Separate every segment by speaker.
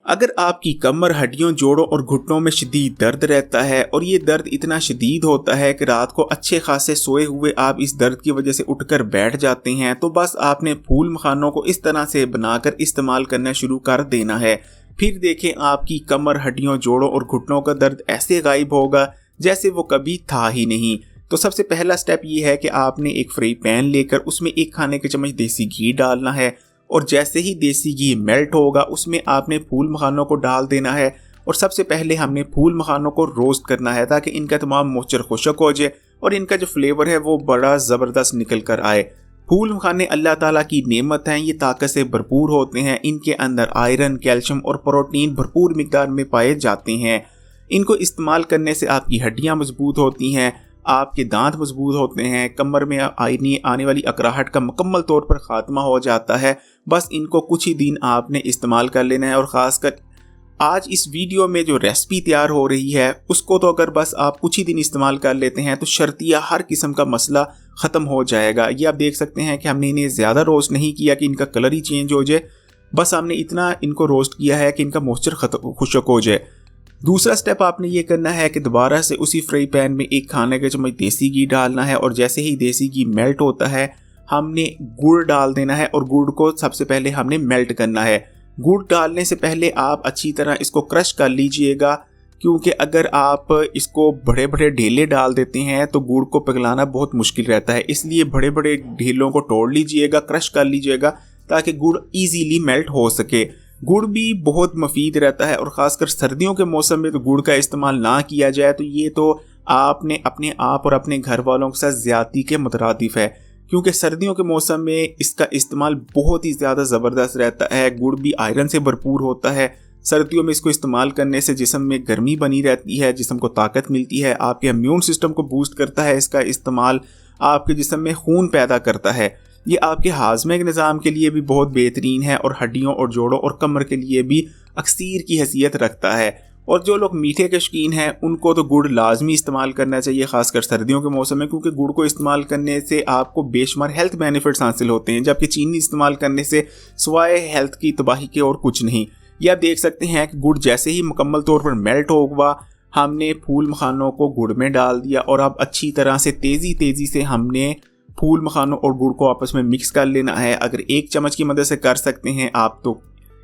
Speaker 1: अगर आपकी कमर, हड्डियों, जोड़ों और घुटनों में शदीद दर्द रहता है और ये दर्द इतना शदीद होता है कि रात को अच्छे खासे सोए हुए आप इस दर्द की वजह से उठकर बैठ जाते हैं, तो बस आपने फूल मखानों को इस तरह से बनाकर इस्तेमाल करना शुरू कर देना है। फिर देखें आपकी कमर, हड्डियों, जोड़ों और घुटनों का दर्द ऐसे गायब होगा जैसे वो कभी था ही नहीं। तो सबसे पहला स्टेप ये है कि आपने एक फ्राई पैन लेकर उसमें 1 खाने के चम्मच देसी घी डालना है और जैसे ही देसी घी मेल्ट होगा उसमें आपने फूल मखानों को डाल देना है। और सबसे पहले हमने फूल मखानों को रोस्ट करना है ताकि इनका तमाम मॉइस्चर खुश्क हो जाए और इनका जो फ्लेवर है वो बड़ा ज़बरदस्त निकल कर आए। फूल मखाने अल्लाह ताला की नेमत हैं, ये ताकत से भरपूर होते हैं, इनके अंदर आयरन, कैल्शियम और प्रोटीन भरपूर मिकदार में पाए जाते हैं। इनको इस्तेमाल करने से आपकी हड्डियाँ मजबूत होती हैं, आपके दांत मजबूत होते हैं, कमर में आने वाली अकड़ाहट का मुकम्मल तौर पर ख़ात्मा हो जाता है। बस इनको कुछ ही दिन आपने इस्तेमाल कर लेना है। और ख़ासकर आज इस वीडियो में जो रेसिपी तैयार हो रही है उसको तो अगर बस आप कुछ ही दिन इस्तेमाल कर लेते हैं तो शर्तिया हर किस्म का मसला ख़त्म हो जाएगा। ये आप देख सकते हैं कि हमने इन्हें ज़्यादा रोस्ट नहीं किया कि इनका कलर ही चेंज हो जाए, बस हमने इतना इनको रोस्ट किया है कि इनका मॉइस्चर खुश्क हो जाए। दूसरा स्टेप आपने ये करना है कि दोबारा से उसी फ्राई पैन में 1 खाने के चम्मच देसी घी डालना है और जैसे ही देसी घी मेल्ट होता है हमने गुड़ डाल देना है और गुड़ को सबसे पहले हमने मेल्ट करना है। गुड़ डालने से पहले आप अच्छी तरह इसको क्रश कर लीजिएगा, क्योंकि अगर आप इसको बड़े बड़े ढेले डाल देते हैं तो गुड़ को पिघलाना बहुत मुश्किल रहता है, इसलिए बड़े बड़े ढेलों को तोड़ लीजिएगा, क्रश कर लीजिएगा ताकि गुड़ ईजीली मेल्ट हो सके। गुड़ भी बहुत मुफीद रहता है और ख़ासकर सर्दियों के मौसम में तो गुड़ का इस्तेमाल ना किया जाए तो ये तो आपने अपने आप और अपने घर वालों के साथ ज़्यादती के मुतरादिफ है, क्योंकि सर्दियों के मौसम में इसका इस्तेमाल बहुत ही ज़्यादा ज़बरदस्त रहता है। गुड़ भी आयरन से भरपूर होता है, सर्दियों में इसको इस्तेमाल करने से जिस्म में गर्मी बनी रहती है, जिस्म को ताकत मिलती है, आपके इम्यून सिस्टम को बूस्ट करता है। इसका इस्तेमाल आपके जिस्म में खून पैदा करता है, ये आपके हाजमे के निज़ाम के लिए भी बहुत बेहतरीन है और हड्डियों और जोड़ों और कमर के लिए भी अक्सीर की हैसियत रखता है। और जो लोग मीठे के शौकीन हैं उनको तो गुड़ लाजमी इस्तेमाल करना चाहिए, खासकर सर्दियों के मौसम में, क्योंकि गुड़ को इस्तेमाल करने से आपको बेशुमार हेल्थ बेनिफिट्स हासिल होते हैं, जबकि चीनी इस्तेमाल करने से सिवाय हेल्थ की तबाही के और कुछ नहीं। ये आप देख सकते हैं कि गुड़ जैसे ही मुकम्मल तौर पर मेल्ट होगा हमने फूल मखानों को गुड़ में डाल दिया और अब अच्छी तरह से तेज़ी से हमने फूल मखानों और गुड़ को आपस में मिक्स कर लेना है। अगर 1 चम्मच की मदद से कर सकते हैं आप तो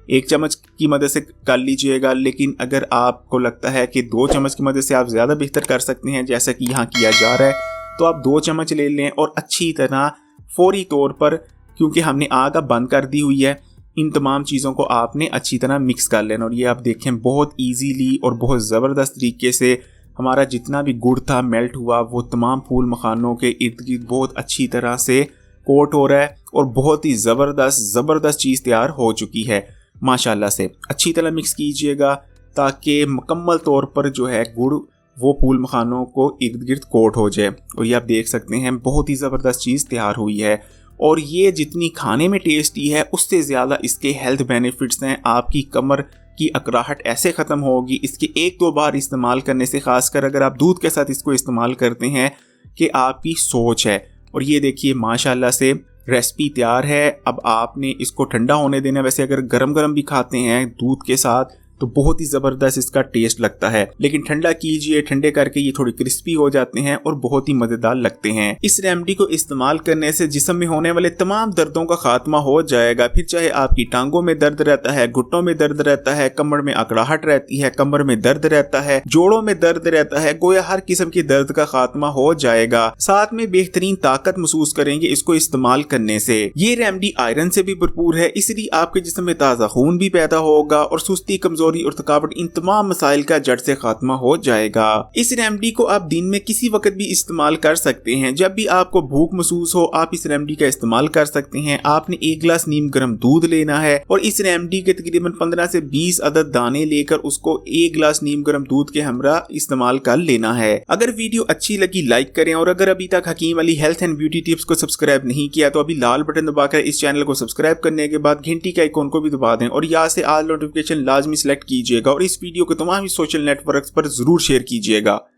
Speaker 1: 1 चम्मच की मदद से कर लीजिएगा, लेकिन अगर आपको लगता है कि 2 चम्मच की मदद से आप ज़्यादा बेहतर कर सकते हैं जैसा कि यहाँ किया जा रहा है, तो आप 2 चम्मच ले लें और अच्छी तरह फौरी तौर पर, क्योंकि हमने आग अब बंद कर दी हुई है, इन तमाम चीज़ों को आपने अच्छी तरह मिक्स कर लेना। और ये आप देखें बहुत ईजीली और बहुत ज़बरदस्त तरीके से हमारा जितना भी गुड़ था मेल्ट हुआ, वो तमाम फूल मखानों के इर्द गिर्द बहुत अच्छी तरह से कोट हो रहा है और बहुत ही ज़बरदस्त चीज़ तैयार हो चुकी है। माशाल्लाह से अच्छी तरह मिक्स कीजिएगा ताकि मुकम्मल तौर पर जो है गुड़ वो फूल मखानों को इर्द गिर्द कोट हो जाए। और ये आप देख सकते हैं बहुत ही ज़बरदस्त चीज़ तैयार हुई है और ये जितनी खाने में टेस्टी है उससे ज़्यादा इसके हेल्थ बेनिफिट्स हैं। आपकी कमर की अकड़ाहट ऐसे ख़त्म होगी इसके 1-2 बार इस्तेमाल करने से, खासकर अगर आप दूध के साथ इसको इस्तेमाल करते हैं, कि आपकी सोच है। और ये देखिए माशाल्लाह से रेसिपी तैयार है। अब आपने इसको ठंडा होने देना। वैसे अगर गरम गरम भी खाते हैं दूध के साथ तो बहुत ही ज़बरदस्त इसका टेस्ट लगता है, लेकिन ठंडा कीजिए, ठंडे करके ये थोड़ी क्रिस्पी हो जाते हैं और बहुत ही मज़ेदार लगते हैं। इस रेमेडी को इस्तेमाल करने से जिस्म में होने वाले तमाम दर्दों का खात्मा हो जाएगा। फिर चाहे आपकी टांगों में दर्द रहता है, घुटनों में दर्द रहता है, कमर में अकड़ाहट रहती है, कमर में दर्द रहता है, जोड़ों में दर्द रहता है, गोया हर किस्म के दर्द का खात्मा हो जाएगा। साथ में बेहतरीन ताकत महसूस करेंगे इसको इस्तेमाल करने से। ये रेमेडी आयरन से भी भरपूर है, इसलिए आपके जिस्म में ताज़ा खून भी पैदा होगा और सुस्ती, कमजोरी और थकावट, इन तमाम मसाइल का जड़ से खात्मा हो जाएगा। इस रेमेडी को आप दिन में किसी वक्त भी इस्तेमाल कर सकते हैं। जब भी आपको भूख महसूस हो आप इस रेमेडी का इस्तेमाल कर सकते हैं। आपने 1 गिलास नीम गर्म दूध लेना है और इस रेमेडी के तकरीबन 15 से 20 अदद दाने लेकर उसको 1 गिलास नीम गर्म दूध के हमरा इस्तेमाल कर लेना है। अगर वीडियो अच्छी लगी लाइक करें और अगर अभी तक Hakeem Ali health and beauty tips को सब्सक्राइब नहीं किया तो अभी लाल बटन दबाकर इस चैनल को सब्सक्राइब करने के बाद घंटी के आइकॉन को भी दबा दें और यहाँ से ऑल नोटिफिकेशन लाजमी सेलेक्ट कीजिएगा और इस वीडियो को तमाम सोशल नेटवर्क्स पर जरूर शेयर कीजिएगा।